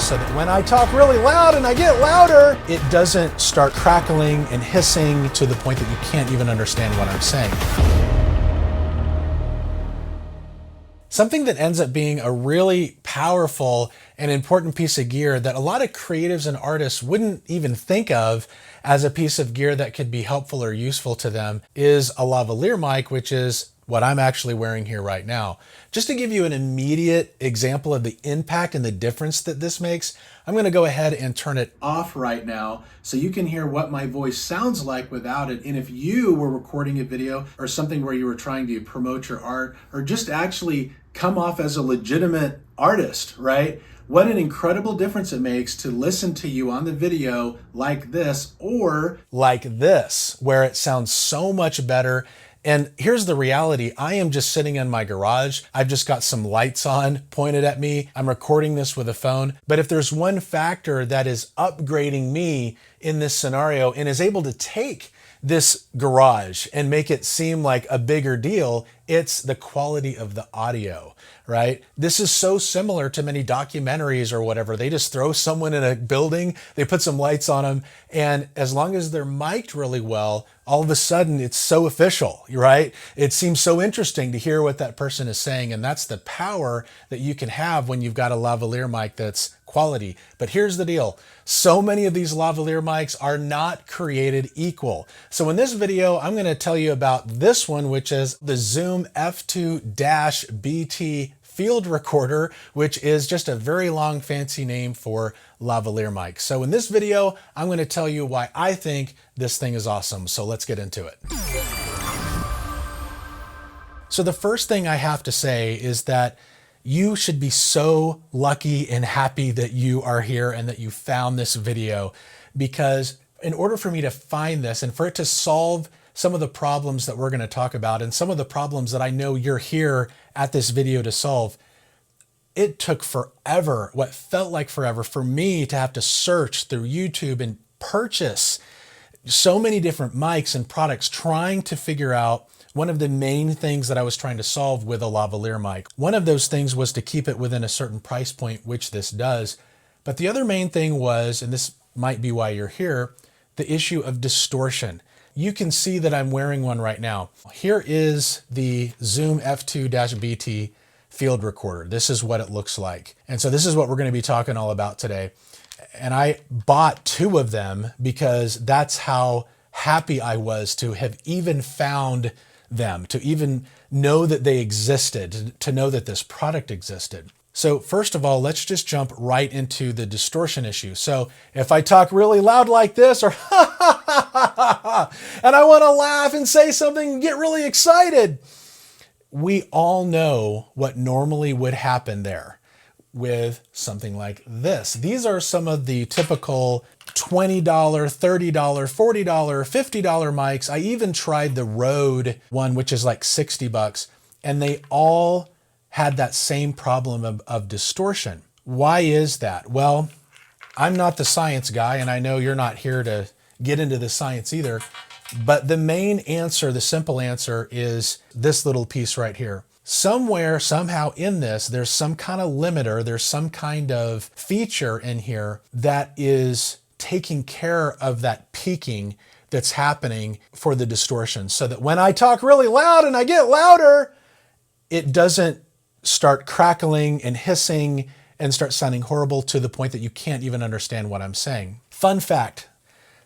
so that when I talk really loud and I get louder, it doesn't start crackling and hissing to the point that you can't even understand what I'm saying. Something that ends up being a really powerful and important piece of gear that a lot of creatives and artists wouldn't even think of as a piece of gear that could be helpful or useful to them is a lavalier mic, which is what I'm actually wearing here right now. Just to give you an immediate example of the impact and the difference that this makes, I'm going to go ahead and turn it off right now so you can hear what my voice sounds like without it. And if you were recording a video or something where you were trying to promote your art or just actually come off as a legitimate artist, right? What an incredible difference it makes to listen to you on the video like this or like this, where it sounds so much better. And here's the reality. I am just sitting in my garage. I've just got some lights on pointed at me. I'm recording this with a phone. But if there's one factor that is upgrading me in this scenario and is able to take this garage and make it seem like a bigger deal, it's the quality of the audio, right? This is so similar to many documentaries or whatever. They just throw someone in a building, they put some lights on them, and as long as they're mic'd really well, all of a sudden it's so official, right? It seems so interesting to hear what that person is saying, and that's the power that you can have when you've got a lavalier mic that's quality. But here's the deal. So many of these lavalier mics are not created equal. So in this video, I'm going to tell you about this one, which is the Zoom F2-BT field recorder, which is just a very long fancy name for lavalier mic. So in this video, I'm going to tell you why I think this thing is awesome. So let's get into it. So the first thing I have to say is that you should be so lucky and happy that you are here and that you found this video, because in order for me to find this and for it to solve some of the problems that we're going to talk about and some of the problems that I know you're here at this video to solve, it took forever, what felt like forever, for me to have to search through YouTube and purchase so many different mics and products trying to figure out one of the main things that I was trying to solve with a lavalier mic. One of those things was to keep it within a certain price point, which this does. But the other main thing was, and this might be why you're here, the issue of distortion. You can see that I'm wearing one right now. Here is the Zoom F2-BT field recorder. This is what it looks like. And so this is what we're going to be talking all about today. And I bought two of them because that's how happy I was to have even found them, to even know that they existed, to know that this product existed. So first of all, let's just jump right into the distortion issue. So if I talk really loud like this, or and I want to laugh and say something and get really excited, we all know what normally would happen there with something like this. These are some of the typical $20, $30, $40, $50 mics. I even tried the Rode one, which is like 60 bucks, and they all had that same problem of distortion. Why is that? Well, I'm not the science guy, and I know you're not here to get into the science either, but the main answer, the simple answer, is this little piece right here. Somewhere, somehow in this, there's some kind of limiter, there's some kind of feature in here that is taking care of that peaking that's happening for the distortion, so that when I talk really loud and I get louder, it doesn't start crackling and hissing and start sounding horrible to the point that you can't even understand what I'm saying. Fun fact.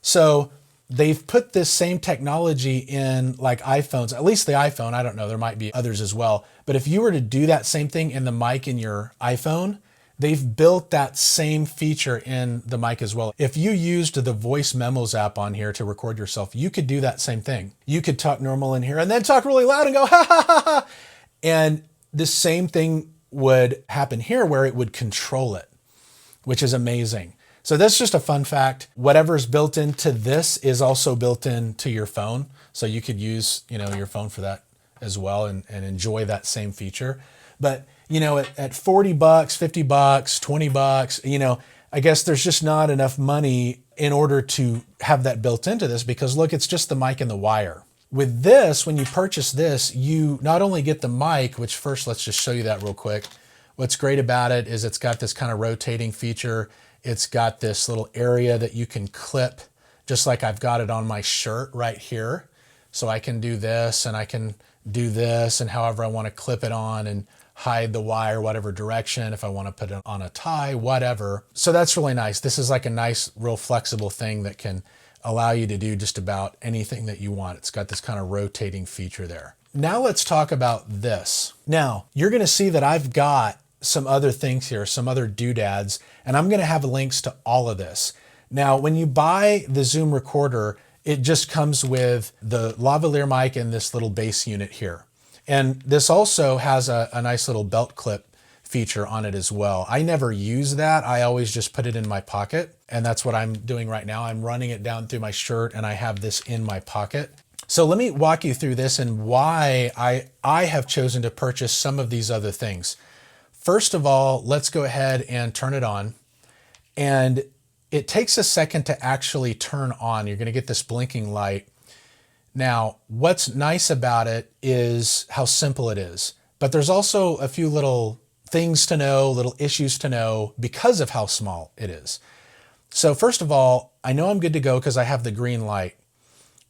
So they've put this same technology in like iPhones, at least the iPhone, I don't know, there might be others as well. But if you were to do that same thing in the mic in your iPhone, they've built that same feature in the mic as well. If you used the voice memos app on here to record yourself, you could do that same thing. You could talk normal in here and then talk really loud and go, ha ha ha ha. And the same thing would happen here where it would control it, which is amazing. So that's just a fun fact. Whatever's built into this is also built into your phone. So you could use, your phone for that as well and enjoy that same feature. But, at 40 bucks, 50 bucks, 20 bucks, I guess there's just not enough money in order to have that built into this, because look, it's just the mic and the wire. With this, when you purchase this, you not only get the mic, which first, let's just show you that real quick. What's great about it is it's got this kind of rotating feature. It's got this little area that you can clip, just like I've got it on my shirt right here. So I can do this and I can do this, and however I want to clip it on and hide the wire whatever direction, if I want to put it on a tie, whatever. So that's really nice. This is like a nice, real flexible thing that can allow you to do just about anything that you want. It's got this kind of rotating feature there. Now let's talk about this. Now, you're going to see that I've got some other things here, some other doodads, and I'm going to have links to all of this. Now, when you buy the Zoom recorder, it just comes with the lavalier mic and this little bass unit here. And this also has a nice little belt clip feature on it as well. I never use that. I always just put it in my pocket. And that's what I'm doing right now. I'm running it down through my shirt and I have this in my pocket. So let me walk you through this and why I have chosen to purchase some of these other things. First of all, let's go ahead and turn it on. And it takes a second to actually turn on. You're going to get this blinking light. Now, what's nice about it is how simple it is. But there's also a few little things to know, little issues to know because of how small it is. So first of all, I know I'm good to go because I have the green light.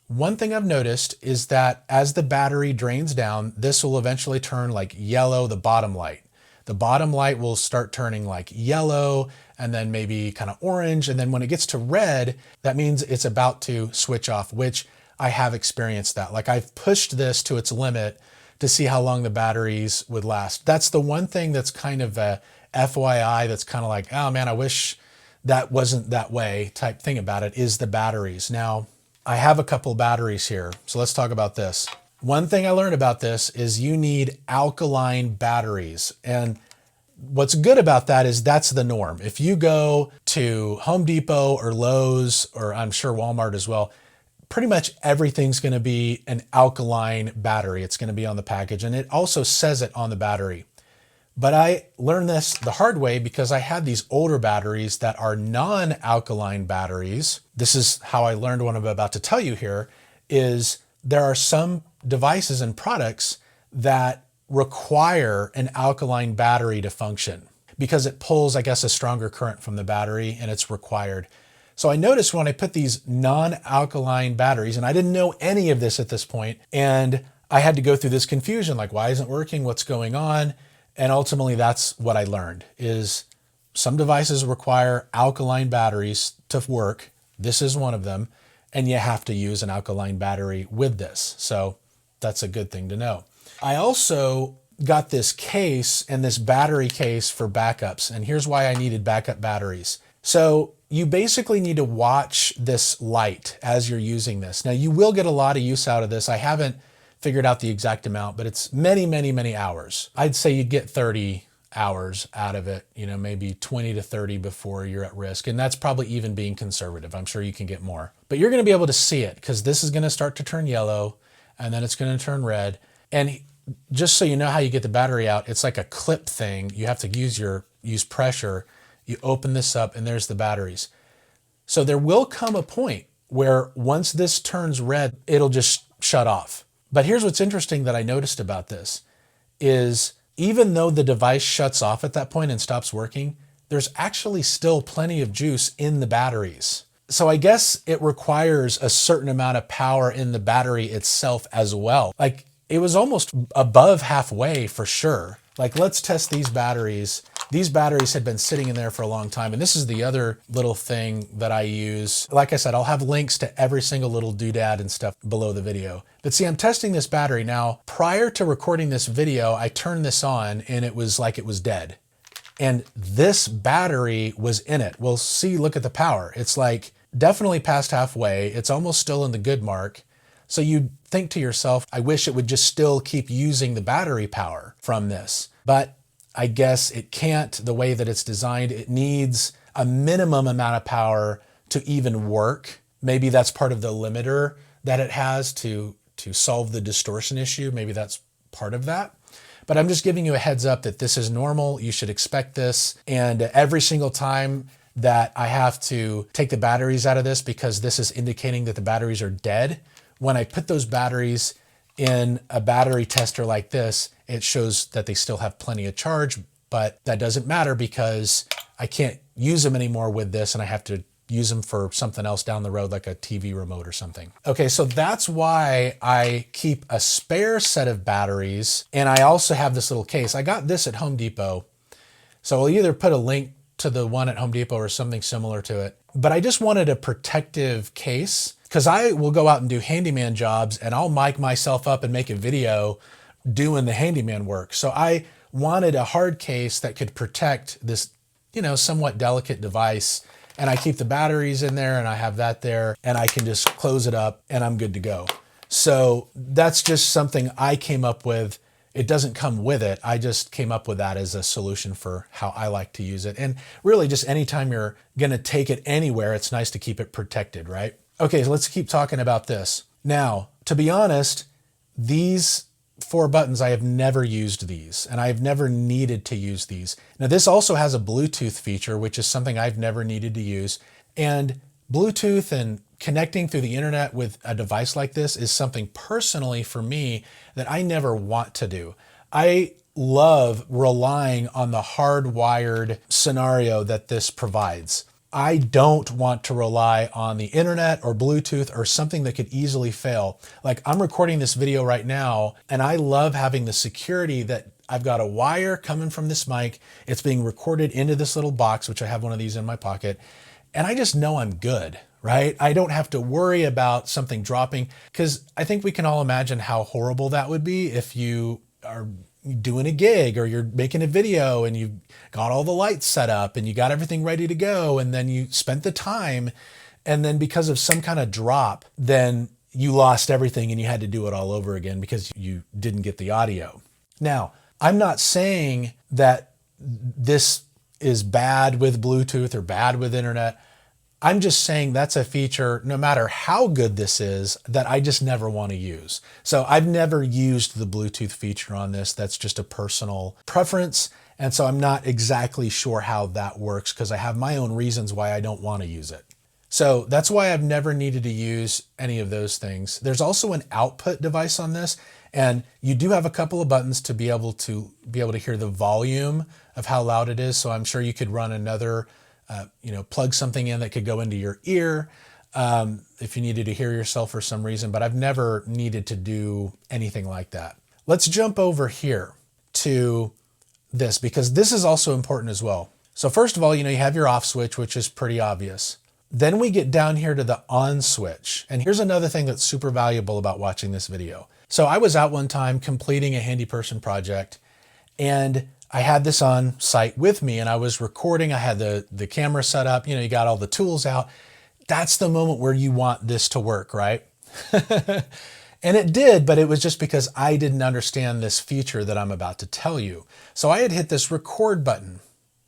One thing I've noticed is that as the battery drains down, this will eventually turn like yellow, the bottom light. The bottom light will start turning like yellow and then maybe kind of orange. And then when it gets to red, that means it's about to switch off, which I have experienced that. Like I've pushed this to its limit to see how long the batteries would last. That's the one thing that's kind of a FYI that's kind of like, oh man, I wish that wasn't that way type thing about it, is the batteries. Now, I have a couple batteries here, so let's talk about this. One thing I learned about this is you need alkaline batteries. And what's good about that is that's the norm. If you go to Home Depot or Lowe's, or I'm sure Walmart as well, pretty much everything's going to be an alkaline battery. It's going to be on the package, and it also says it on the battery. But I learned this the hard way because I had these older batteries that are non-alkaline batteries. This is how I learned what I'm about to tell you here, is there are some devices and products that require an alkaline battery to function because it pulls, I guess, a stronger current from the battery, and it's required. So I noticed when I put these non-alkaline batteries, and I didn't know any of this at this point, and I had to go through this confusion, like, why isn't it working? What's going on? And ultimately, that's what I learned, is some devices require alkaline batteries to work. This is one of them, and you have to use an alkaline battery with this. So that's a good thing to know. I also got this case and this battery case for backups, and here's why I needed backup batteries. So you basically need to watch this light as you're using this. Now, you will get a lot of use out of this. I haven't figured out the exact amount, but it's many, many, many hours. I'd say you'd get 30 hours out of it, maybe 20 to 30 before you're at risk. And that's probably even being conservative. I'm sure you can get more. But you're going to be able to see it because this is going to start to turn yellow and then it's going to turn red. And just so you know how you get the battery out, it's like a clip thing. You have to use pressure. You open this up and there's the batteries. So there will come a point where once this turns red, it'll just shut off. But here's what's interesting that I noticed about this is even though the device shuts off at that point and stops working, there's actually still plenty of juice in the batteries. So I guess it requires a certain amount of power in the battery itself as well. Like it was almost above halfway for sure. Like let's test these batteries. These batteries had been sitting in there for a long time. And this is the other little thing that I use. Like I said, I'll have links to every single little doodad and stuff below the video. But see, I'm testing this battery. Now, prior to recording this video, I turned this on and it was like it was dead. And this battery was in it. Well, see, look at the power. It's like definitely past halfway. It's almost still in the good mark. So you think to yourself, I wish it would just still keep using the battery power from this. But I guess it can't the way that it's designed. It needs a minimum amount of power to even work. Maybe that's part of the limiter that it has to solve the distortion issue. Maybe that's part of that. But I'm just giving you a heads up that this is normal. You should expect this. And every single time that I have to take the batteries out of this because this is indicating that the batteries are dead, when I put those batteries in a battery tester like this, it shows that they still have plenty of charge, but that doesn't matter because I can't use them anymore with this, and I have to use them for something else down the road, like a TV remote or something. Okay, so that's why I keep a spare set of batteries, and I also have this little case. I got this at Home Depot, so I'll either put a link to the one at Home Depot or something similar to it. But I just wanted a protective case because I will go out and do handyman jobs, and I'll mic myself up and make a video doing the handyman work. So I wanted a hard case that could protect this, somewhat delicate device. And I keep the batteries in there, and I have that there, and I can just close it up and I'm good to go. So that's just something I came up with. It doesn't come with it. I just came up with that as a solution for how I like to use it. And really just anytime you're gonna take it anywhere, it's nice to keep it protected, right? Okay, so let's keep talking about this. Now, to be honest, these 4 buttons, I have never used these, and I've never needed to use these. Now, this also has a Bluetooth feature, which is something I've never needed to use. And Bluetooth and connecting through the internet with a device like this is something personally for me that I never want to do. I love relying on the hardwired scenario that this provides. I don't want to rely on the internet or Bluetooth or something that could easily fail. Like, I'm recording this video right now, and I love having the security that I've got a wire coming from this mic. It's being recorded into this little box, which I have one of these in my pocket. And I just know I'm good, right? I don't have to worry about something dropping, because I think we can all imagine how horrible that would be if you are doing a gig or you're making a video and you've got all the lights set up and you got everything ready to go, and then you spent the time, and then because of some kind of drop, then you lost everything and you had to do it all over again because you didn't get the audio. Now, I'm not saying that this is bad with Bluetooth or bad with internet. I'm just saying that's a feature, no matter how good this is, that I just never want to use. So I've never used the Bluetooth feature on this. That's just a personal preference. And so I'm not exactly sure how that works because I have my own reasons why I don't want to use it. So that's why I've never needed to use any of those things. There's also an output device on this, and you do have a couple of buttons to be able to hear the volume of how loud it is. So I'm sure you could run another plug something in that could go into your ear if you needed to hear yourself for some reason, but I've never needed to do anything like that. Let's jump over here to this, because this is also important as well. So first of all, you have your off switch, which is pretty obvious. Then we get down here to the on switch. And here's another thing that's super valuable about watching this video. So I was out one time completing a handy person project, and I had this on site with me and I was recording. I had the camera set up, you got all the tools out. That's the moment where you want this to work, right? And it did, but it was just because I didn't understand this feature that I'm about to tell you. So I had hit this record button,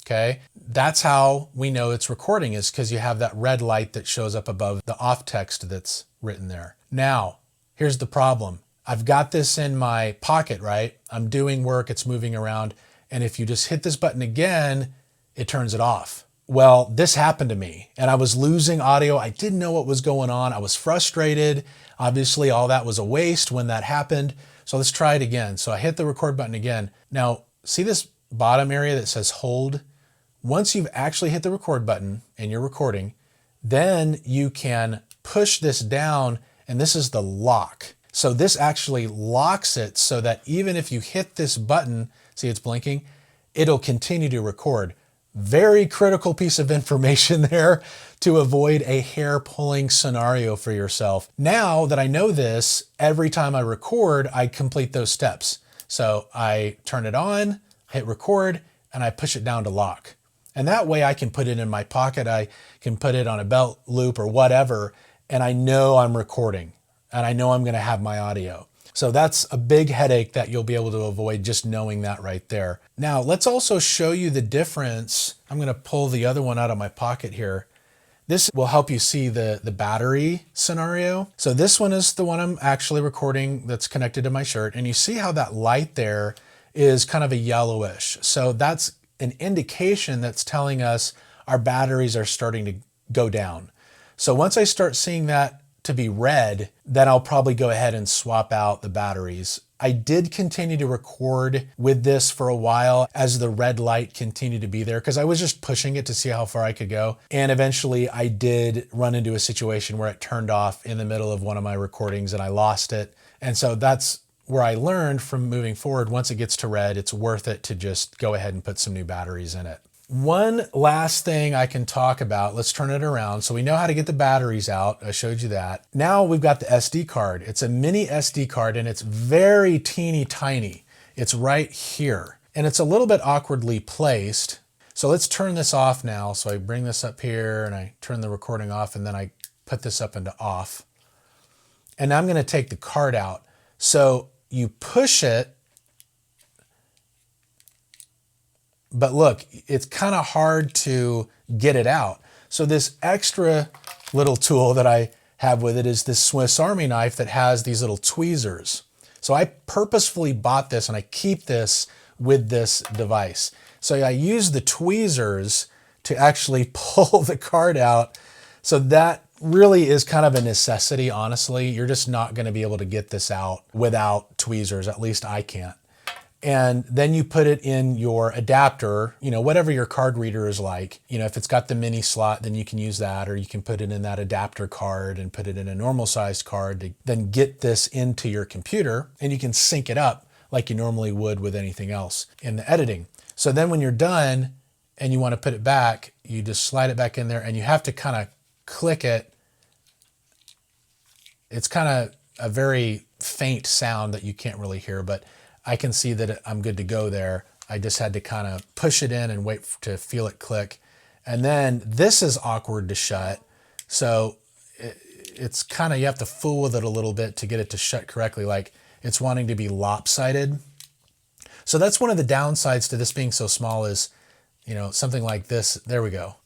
okay? That's how we know it's recording, is because you have that red light that shows up above the off text that's written there. Now, here's the problem. I've got this in my pocket, right? I'm doing work, it's moving around. And if you just hit this button again, it turns it off. Well, this happened to me and I was losing audio. I didn't know what was going on. I was frustrated. Obviously, all that was a waste when that happened. So let's try it again. So I hit the record button again. Now, see this bottom area that says hold? Once you've actually hit the record button and you're recording, then you can push this down, and this is the lock. So this actually locks it so that even if you hit this button, see it's blinking, it'll continue to record. Very critical piece of information there to avoid a hair pulling scenario for yourself. Now that I know this, every time I record, I complete those steps. So I turn it on, hit record, and I push it down to lock. And that way I can put it in my pocket, I can put it on a belt loop or whatever, and I know I'm recording and I know I'm gonna have my audio. So that's a big headache that you'll be able to avoid just knowing that right there. Now, let's also show you the difference. I'm gonna pull the other one out of my pocket here. This will help you see the battery scenario. So this one is the one I'm actually recording that's connected to my shirt. And you see how that light there is kind of a yellowish. So that's an indication that's telling us our batteries are starting to go down. So once I start seeing that to be red, then I'll probably go ahead and swap out the batteries. I did continue to record with this for a while as the red light continued to be there because I was just pushing it to see how far I could go. And eventually I did run into a situation where it turned off in the middle of one of my recordings and I lost it. And so that's where I learned from moving forward, once it gets to red, it's worth it to just go ahead and put some new batteries in it. One last thing I can talk about, let's turn it around. So we know how to get the batteries out. I showed you that. Now we've got the SD card. It's a mini SD card and it's very teeny tiny. It's right here and it's a little bit awkwardly placed. So let's turn this off now. So I bring this up here and I turn the recording off and then I put this up into off. And now I'm going to take the card out. So you push it, but look, it's kind of hard to get it out. So this extra little tool that I have with it is this Swiss Army knife that has these little tweezers. So I purposefully bought this and I keep this with this device. So I use the tweezers to actually pull the card out. So that really is kind of a necessity, honestly. You're just not going to be able to get this out without tweezers, at least I can't. And then you put it in your adapter, whatever your card reader is like. If it's got the mini slot, then you can use that, or you can put it in that adapter card and put it in a normal sized card to then get this into your computer and you can sync it up like you normally would with anything else in the editing. So then when you're done and you want to put it back, you just slide it back in there and you have to kind of click it. It's kind of a very faint sound that you can't really hear, but I can see that I'm good to go there. I just had to kind of push it in and wait to feel it click. And then this is awkward to shut. So it's kind of, you have to fool with it a little bit to get it to shut correctly. Like it's wanting to be lopsided. So that's one of the downsides to this being so small is, something like this, there we go,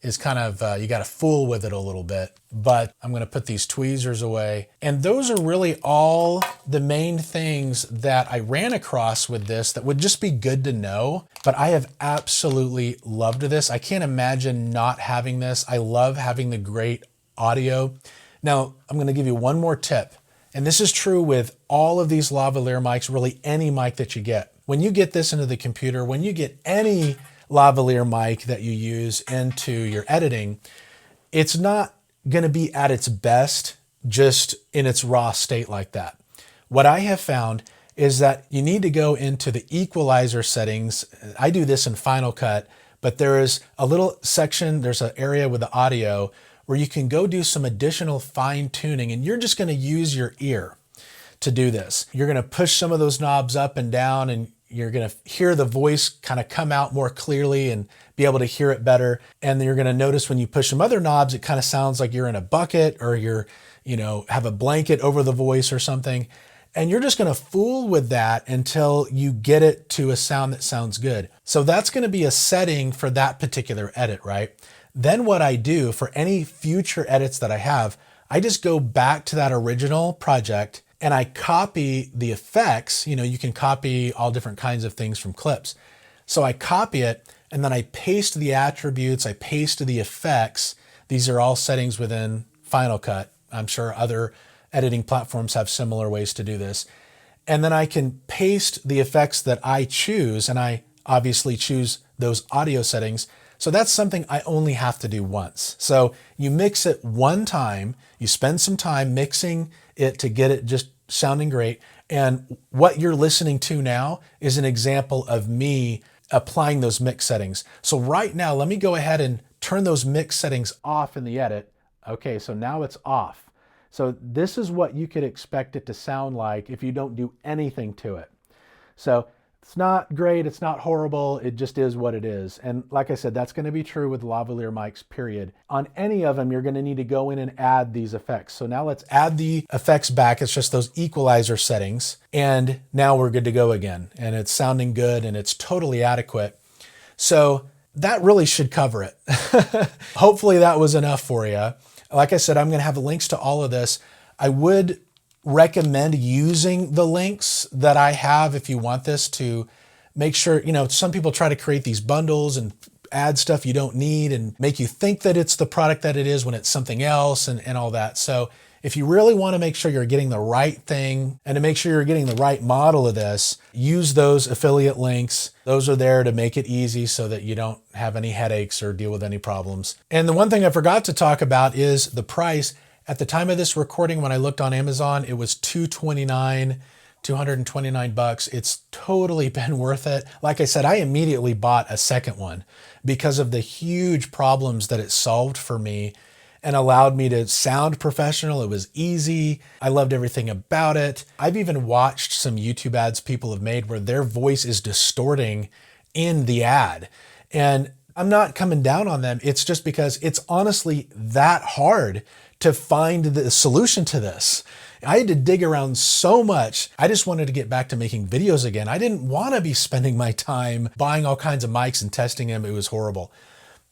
is kind of, you got to fool with it a little bit. But I'm going to put these tweezers away. And those are really all the main things that I ran across with this that would just be good to know. But I have absolutely loved this. I can't imagine not having this. I love having the great audio. Now, I'm going to give you one more tip. And this is true with all of these lavalier mics, really any mic that you get. When you get this into the computer, when you get any lavalier mic that you use into your editing, it's not going to be at its best just in its raw state like that. What I have found is that you need to go into the equalizer settings. I do this in Final Cut, but there is a little section, there's an area with the audio where you can go do some additional fine tuning, and you're just going to use your ear to do this. You're going to push some of those knobs up and down, and you're going to hear the voice kind of come out more clearly and be able to hear it better. And then you're going to notice when you push some other knobs, it kind of sounds like you're in a bucket or you're, have a blanket over the voice or something. And you're just going to fool with that until you get it to a sound that sounds good. So that's going to be a setting for that particular edit, right? Then what I do for any future edits that I have, I just go back to that original project and I copy the effects. You can copy all different kinds of things from clips. So I copy it and then I paste the attributes, I paste the effects. These are all settings within Final Cut. I'm sure other editing platforms have similar ways to do this. And then I can paste the effects that I choose, and I obviously choose those audio settings. So that's something I only have to do once. So you mix it one time, you spend some time mixing it to get it just sounding great. And what you're listening to now is an example of me applying those mix settings. So right now, let me go ahead and turn those mix settings off in the edit. Okay, so now it's off. So this is what you could expect it to sound like if you don't do anything to it. So it's not great, it's not horrible, it just is what it is. And like I said, that's going to be true with lavalier mics, period. On any of them, you're going to need to go in and add these effects. So now let's add the effects back. It's just those equalizer settings. And now we're good to go again. And it's sounding good and it's totally adequate. So that really should cover it. Hopefully that was enough for you. Like I said, I'm going to have links to all of this. I would recommend using the links that I have if you want this to make sure, some people try to create these bundles and add stuff you don't need and make you think that it's the product that it is when it's something else and all that. So If you really want to make sure you're getting the right thing and to make sure you're getting the right model of this, use those affiliate links. Those are there to make it easy so that you don't have any headaches or deal with any problems. And the one thing I forgot to talk about is the price. At the time of this recording, when I looked on Amazon, it was $229. It's totally been worth it. Like I said, I immediately bought a second one because of the huge problems that it solved for me and allowed me to sound professional. It was easy. I loved everything about it. I've even watched some YouTube ads people have made where their voice is distorting in the ad. And I'm not coming down on them. It's just because it's honestly that hard to find the solution to this. I had to dig around so much. I just wanted to get back to making videos again. I didn't want to be spending my time buying all kinds of mics and testing them. It was horrible.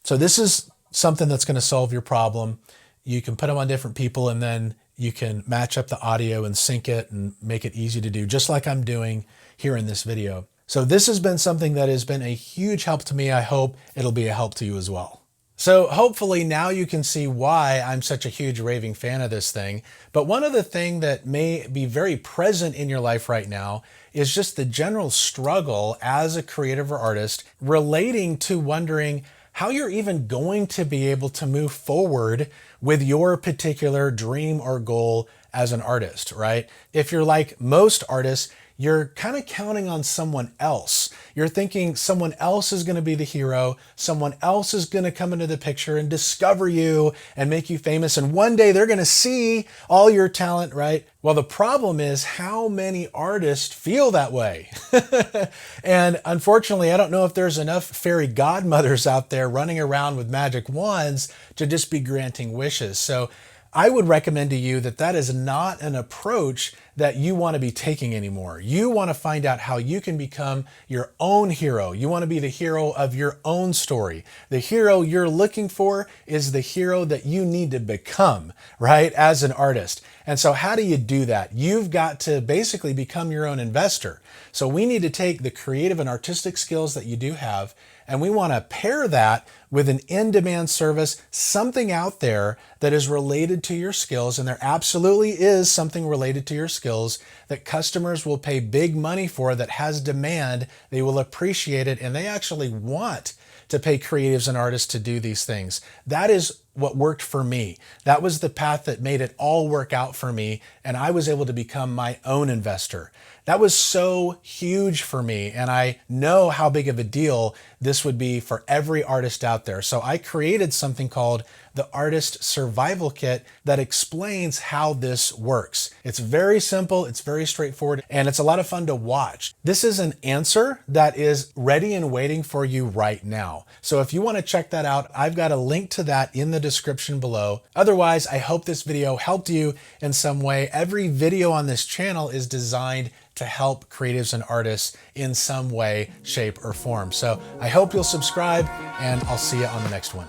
So this is something that's going to solve your problem. You can put them on different people and then you can match up the audio and sync it and make it easy to do, just like I'm doing here in this video. So this has been something that has been a huge help to me. I hope it'll be a help to you as well. So hopefully now you can see why I'm such a huge raving fan of this thing. But one other thing that may be very present in your life right now is just the general struggle as a creative or artist relating to wondering how you're even going to be able to move forward with your particular dream or goal as an artist, right? If you're like most artists, you're kind of counting on someone else. You're thinking someone else is going to be the hero. Someone else is going to come into the picture and discover you and make you famous. And one day they're going to see all your talent, right? Well, the problem is how many artists feel that way. And unfortunately, I don't know if there's enough fairy godmothers out there running around with magic wands to just be granting wishes. So I would recommend to you that that is not an approach that you want to be taking anymore. You want to find out how you can become your own hero. You want to be the hero of your own story. The hero you're looking for is the hero that you need to become, right, as an artist. And so how do you do that? You've got to basically become your own investor. So we need to take the creative and artistic skills that you do have, and we want to pair that with an in-demand service, something out there that is related to your skills. And there absolutely is something related to your skills that customers will pay big money for, that has demand. They will appreciate it, and they actually want to pay creatives and artists to do these things. That is what worked for me. That was the path that made it all work out for me, and I was able to become my own investor. That was so huge for me, and I know how big of a deal this would be for every artist out there. So I created something called the Artist Survival Kit that explains how this works. It's very simple, it's very straightforward, and it's a lot of fun to watch. This is an answer that is ready and waiting for you right now. So if you want to check that out, I've got a link to that in the description below. Otherwise, I hope this video helped you in some way. Every video on this channel is designed to help creatives and artists in some way, shape, or form. So I hope you'll subscribe, and I'll see you on the next one.